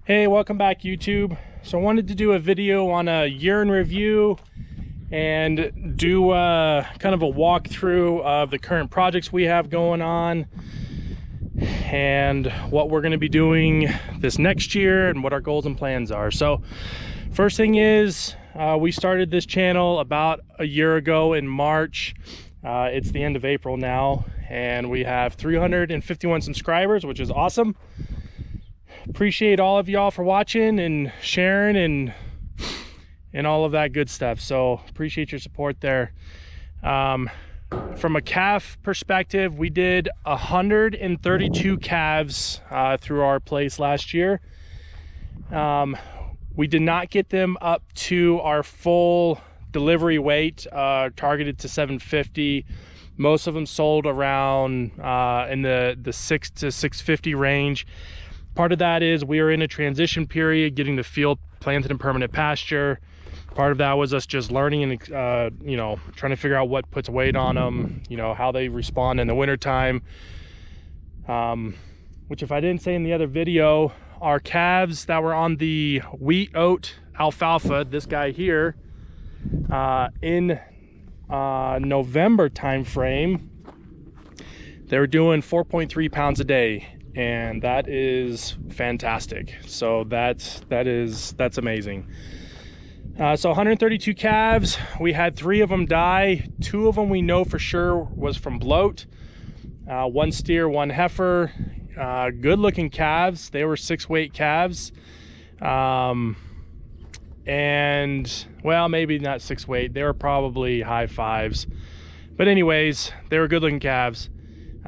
Hey, welcome back YouTube. So I wanted to do a video on a year in review and do kind of a walkthrough of the current projects we have going on and what we're going to be doing this next year and what our goals and plans are. So first thing is we started this channel about a year ago in March. It's the end of April now and we have 351 subscribers, which is awesome. Appreciate all of y'all for watching and sharing and all of that good stuff. So appreciate your support there. From a calf perspective, we did 132 calves through our place last year. We did not get them up to our full delivery weight, targeted to 750. Most of them sold around in the 6 to 650 range. Part of that is we are in a transition period, getting the field planted in permanent pasture. Part of that was us just learning and trying to figure out what puts weight on them, how they respond in the wintertime. Which, if I didn't say in the other video, our calves that were on the wheat oat alfalfa, this guy here, in November time frame, they were doing 4.3 pounds a day. And that is fantastic. So that's amazing. So 132 calves, we had 3 of them die. 2 of them we know for sure was from bloat. 1 steer, 1 heifer. Good looking calves. They were 6-weight calves. And well, maybe not 6-weight. They were probably high 5s. But anyways, they were good looking calves.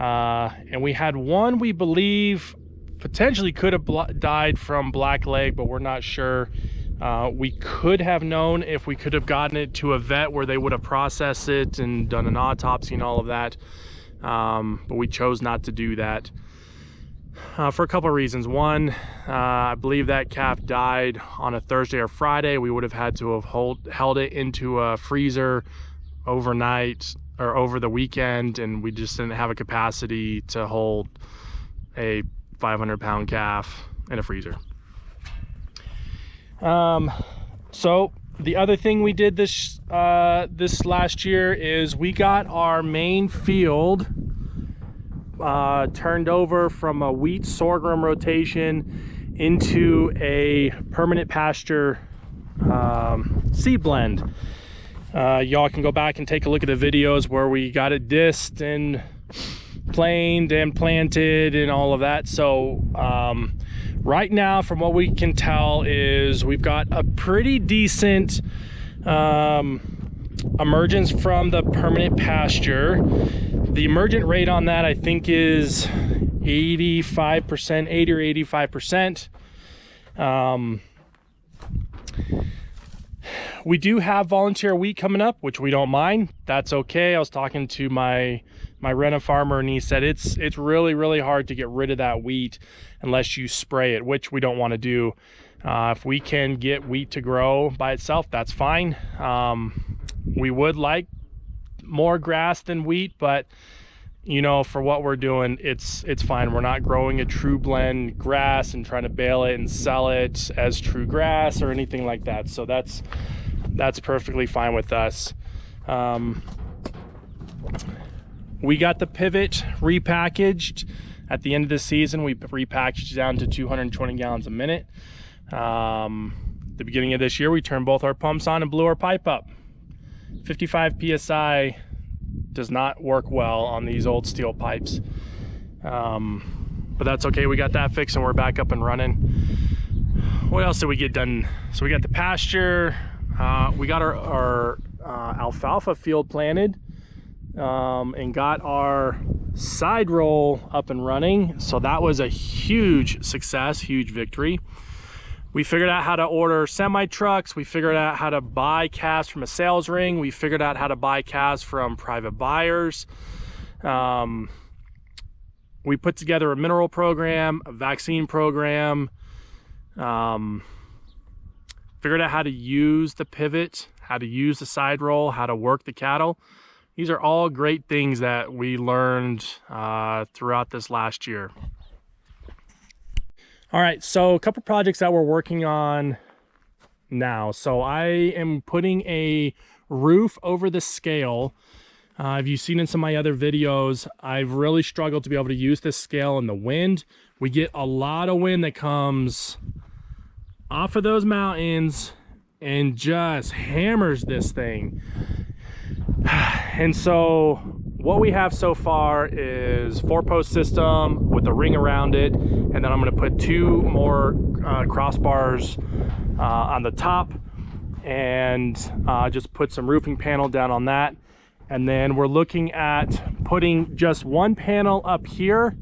And we had one we believe potentially could have died from black leg, but we're not sure. We could have known if we could have gotten it to a vet where they would have processed it and done an autopsy and all of that. But we chose not to do that for a couple of reasons. One, I believe that calf died on a Thursday or Friday. We would have had to have held it into a freezer overnight or over the weekend, and we just didn't have a capacity to hold a 500-pound calf in a freezer. So the other thing we did this last year is we got our main field turned over from a wheat sorghum rotation into a permanent pasture seed blend. Y'all can go back and take a look at the videos where we got it dissed and planed and planted and all of that. So right now, from what we can tell, is we've got a pretty decent emergence from the permanent pasture. The emergent rate on that, I think, is 85%, 80 or 85%. We do have volunteer wheat coming up, which we don't mind. That's okay. I was talking to my rent farmer, and he said it's really hard to get rid of that wheat unless you spray it, which we don't want to do. If we can get wheat to grow by itself, that's fine. We would like more grass than wheat, but for what we're doing, it's fine. We're not growing a true blend grass and trying to bale it and sell it as true grass or anything like that. So that's perfectly fine with us. We got the pivot repackaged at the end of the season. We repackaged down to 220 gallons a minute. The beginning of this year, we turned both our pumps on and blew our pipe up. 55 psi does not work well on these old steel pipes, but that's okay. We got that fixed and we're back up and running. What else did we get done? So we got the pasture. We got our alfalfa field planted, and got our side roll up and running. So that was a huge success, huge victory. We figured out how to order semi trucks. We figured out how to buy calves from a sales ring. We figured out how to buy calves from private buyers. We put together a mineral program, a vaccine program. Figured out how to use the pivot, how to use the side roll, how to work the cattle. These are all great things that we learned throughout this last year. All right, so a couple projects that we're working on now. So I am putting a roof over the scale. If you've seen in some of my other videos, I've really struggled to be able to use this scale in the wind. We get a lot of wind that comes off of those mountains and just hammers this thing. And so what we have so far is 4-post system with a ring around it, and then I'm going to put 2 more crossbars on the top, and just put some roofing panel down on that. And then we're looking at putting just 1 panel up here,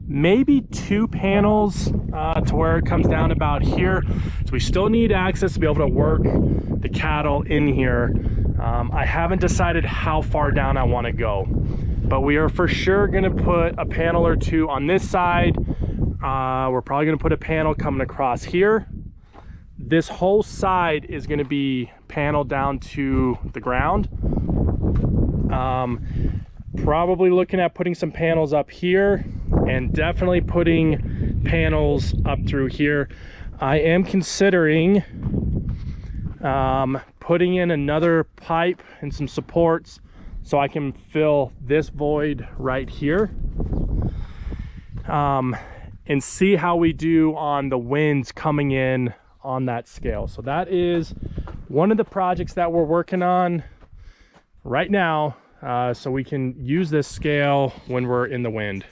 maybe 2 panels to where it comes down about here. So we still need access to be able to work the cattle in here. I haven't decided how far down I want to go, but we are for sure going to put a panel or 2 on this side. We're probably going to put a panel coming across here. This whole side is going to be paneled down to the ground. Probably looking at putting some panels up here, and definitely putting panels up through here. I am considering putting in another pipe and some supports so I can fill this void right here, and see how we do on the winds coming in on that scale. So that is one of the projects that we're working on right now, so we can use this scale when we're in the wind.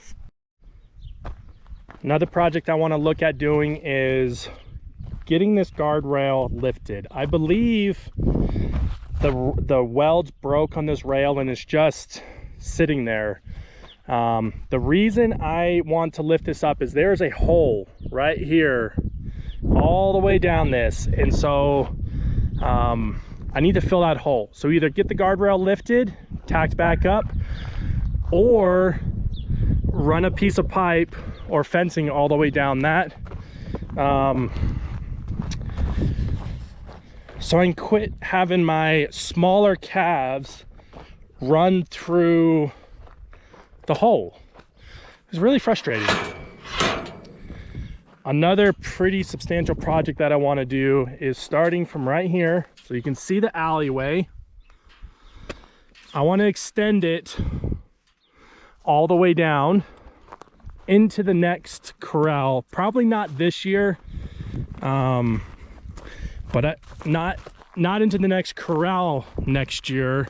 Another project I want to look at doing is getting this guardrail lifted. I believe the welds broke on this rail and it's just sitting there. The reason I want to lift this up is there's a hole right here all the way down this, and so I need to fill that hole. So either get the guardrail lifted, tacked back up, or run a piece of pipe or fencing all the way down that, so I can quit having my smaller calves run through the hole. It's really frustrating. Another pretty substantial project that I want to do is starting from right here, so you can see the alleyway. I want to extend it all the way down into the next corral. Probably not this year, but not into the next corral next year.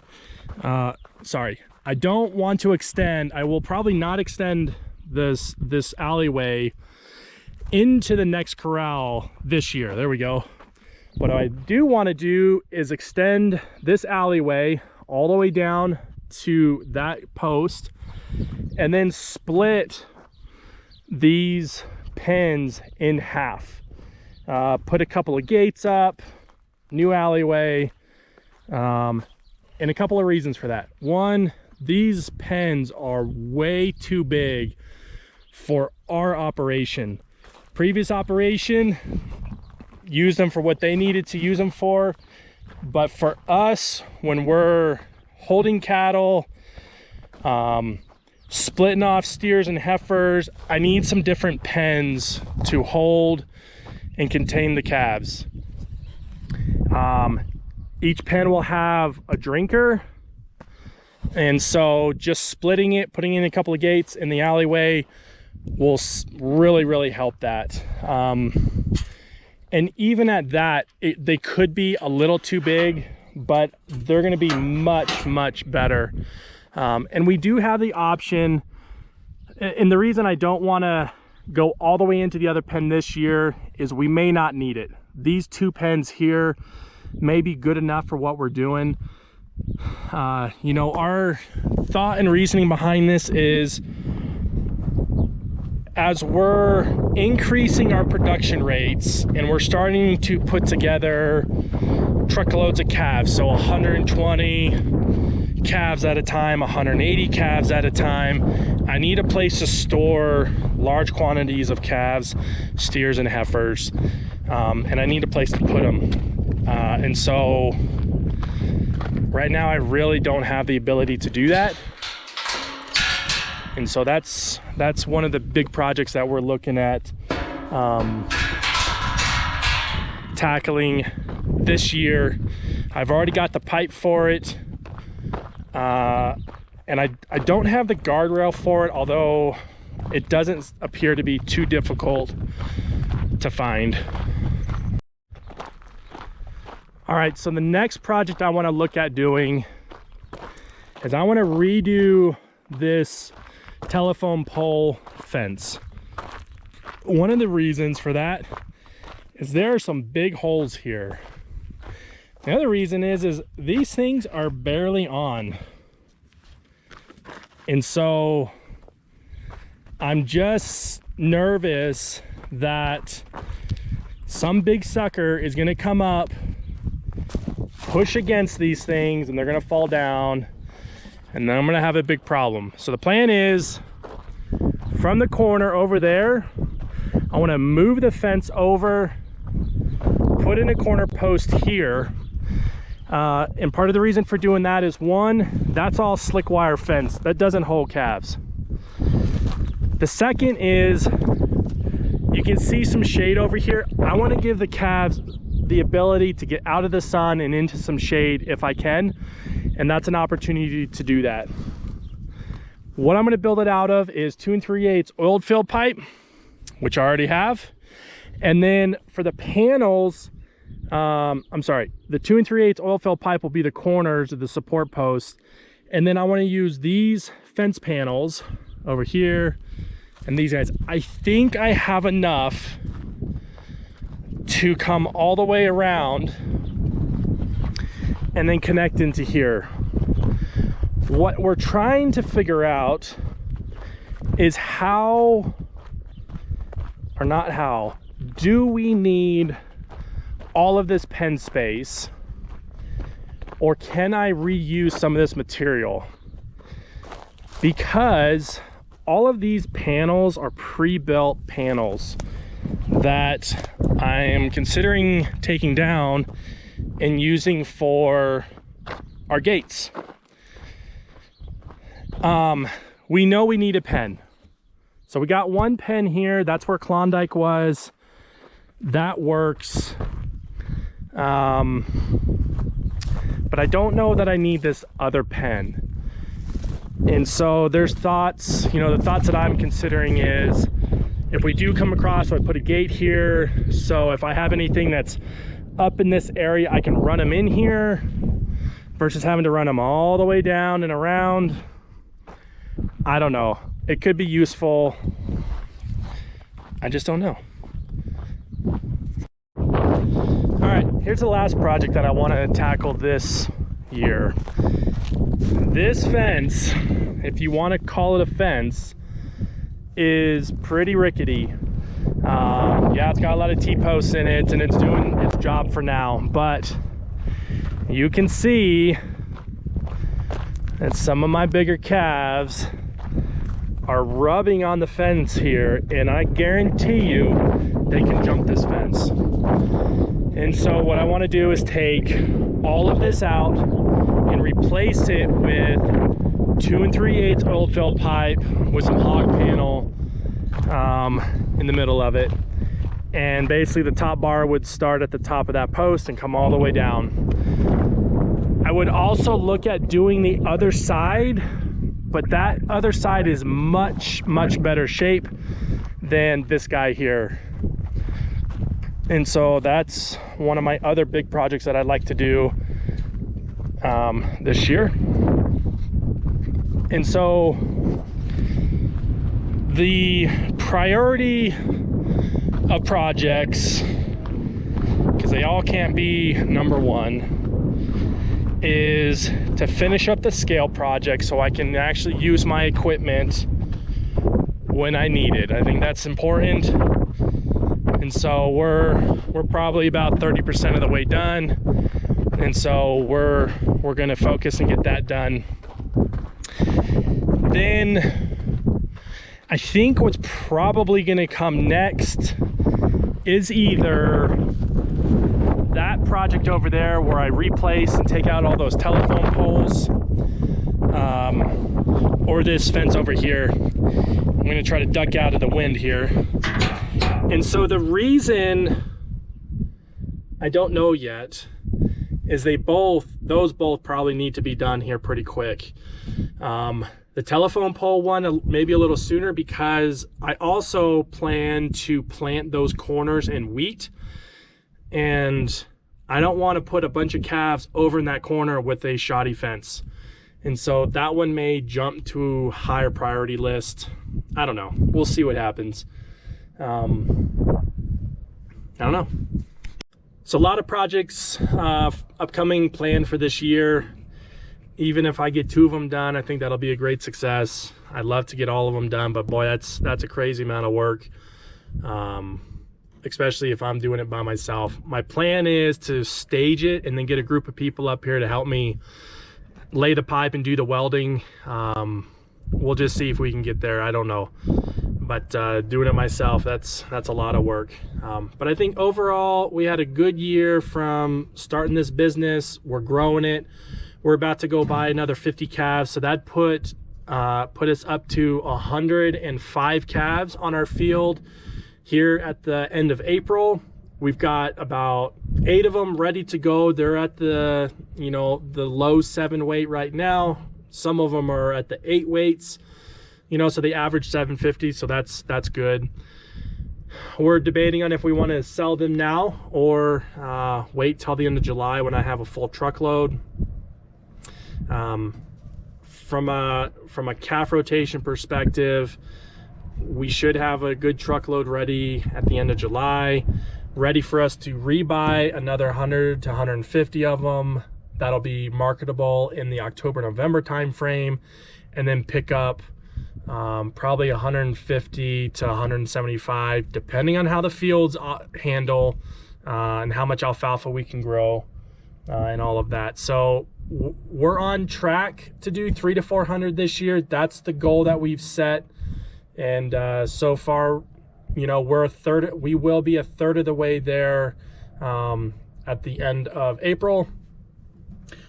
Sorry, I don't want to extend. I will probably not extend this alleyway into the next corral this year. There we go. What I do want to do is extend this alleyway all the way down to that post, and then split these pens in half. Put a couple of gates up, new alleyway, and a couple of reasons for that. One, these pens are way too big for our operation. Previous operation used them for what they needed to use them for, but for us, when we're holding cattle, splitting off steers and heifers, I need some different pens to hold and contain the calves. Each pen will have a drinker, and so just splitting it, putting in a couple of gates in the alleyway will really help that. And even at that, they could be a little too big, but they're going to be much better. And we do have the option, and the reason I don't want to go all the way into the other pen this year is we may not need it. These 2 pens here may be good enough for what we're doing. You know, our thought and reasoning behind this is, as we're increasing our production rates and we're starting to put together truckloads of calves, so 120 calves at a time, 180 calves at a time, I need a place to store large quantities of calves, steers, and heifers, and I need a place to put them. And so right now I really don't have the ability to do that. And so that's one of the big projects that we're looking at tackling this year. I've already got the pipe for it, and I don't have the guardrail for it, although it doesn't appear to be too difficult to find. All right, so the next project I want to look at doing is I want to redo this telephone pole fence. One of the reasons for that is there are some big holes here. The other reason is these things are barely on. And so I'm just nervous that some big sucker is gonna come up, push against these things, and they're gonna fall down, and then I'm gonna have a big problem. So the plan is, from the corner over there, I wanna move the fence over, put in a corner post here. And part of the reason for doing that is, one, that's all slick wire fence. That doesn't hold calves. The second is, you can see some shade over here. I want to give the calves the ability to get out of the sun and into some shade if I can. And that's an opportunity to do that. What I'm going to build it out of is 2 3/8 oiled fill pipe, which I already have. And then for the panels, I'm sorry, the 2 3/8 oil fill pipe will be the corners of the support posts. And then I want to use these fence panels over here and these guys. I think I have enough to come all the way around and then connect into here. What we're trying to figure out is how, or not how, do we need all of this pen space, or can I reuse some of this material? Because all of these panels are pre-built panels that I am considering taking down and using for our gates. We know we need a pen. So we got one pen here. That's where Klondike was. That works. But I don't know that I need this other pen. And so there's thoughts, you know, the thoughts that I'm considering is, if we do come across, so I put a gate here, so if I have anything that's up in this area, I can run them in here versus having to run them all the way down and around. I don't know. It could be useful. I just don't know. All right, here's the last project that I want to tackle this year. This fence, if you want to call it a fence, is pretty rickety. Yeah, it's got a lot of T-posts in it and it's doing its job for now, but you can see that some of my bigger calves are rubbing on the fence here, and I guarantee you they can jump this fence. And so what I want to do is take all of this out and replace it with 2 3/8 oil fill pipe with some hog panel in the middle of it. And basically the top bar would start at the top of that post and come all the way down. I would also look at doing the other side, but that other side is much better shape than this guy here. And so that's one of my other big projects that I'd like to do this year. And so the priority of projects, because they all can't be number one, is to finish up the scale project so I can actually use my equipment when I need it. I think that's important. And so we're probably about 30% of the way done. And so we're going to focus and get that done. Then I think what's probably going to come next is either that project over there where I replace and take out all those telephone poles, or this fence over here. I'm going to try to duck out of the wind here. And so the reason I don't know yet is those both probably need to be done here pretty quick. The telephone pole one maybe a little sooner, because I also plan to plant those corners in wheat, and I don't want to put a bunch of calves over in that corner with a shoddy fence. And so that one may jump to higher priority list. I don't know. We'll see what happens. I don't know. So a lot of projects upcoming planned for this year. Even if I get 2 of them done, I think that'll be a great success. I'd love to get all of them done, but boy, that's a crazy amount of work, especially if I'm doing it by myself. My plan is to stage it and then get a group of people up here to help me lay the pipe and do the welding. We'll just see if we can get there. I don't know, but doing it myself, that's a lot of work. But I think overall we had a good year from starting this business. We're growing it. We're about to go buy another 50 calves, so that put us up to 105 calves on our field here at the end of April. We've got about 8 of them ready to go. They're at the low 7 weight right now. Some of them are at the 8 weights, so they average 750, so that's good. We're debating on if we want to sell them now or wait till the end of July when I have a full truckload. From a calf rotation perspective, we should have a good truckload ready at the end of July, ready for us to rebuy another 100 to 150 of them. That'll be marketable in the October-November time frame, and then pick up probably 150 to 175, depending on how the fields handle and how much alfalfa we can grow and all of that. So we're on track to do 300 to 400 this year. That's the goal that we've set, and so far, we will be a third of the way there at the end of April.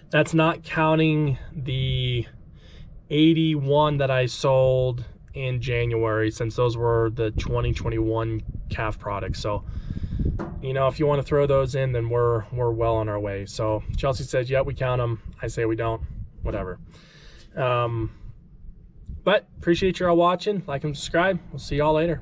That's not counting the 81 that I sold in January, since those were the 2021 calf products. So if you want to throw those in, then we're well on our way. So Chelsea says, yeah, we count them. I say we don't. Whatever. But appreciate you all watching. Like and subscribe. We'll see y'all later.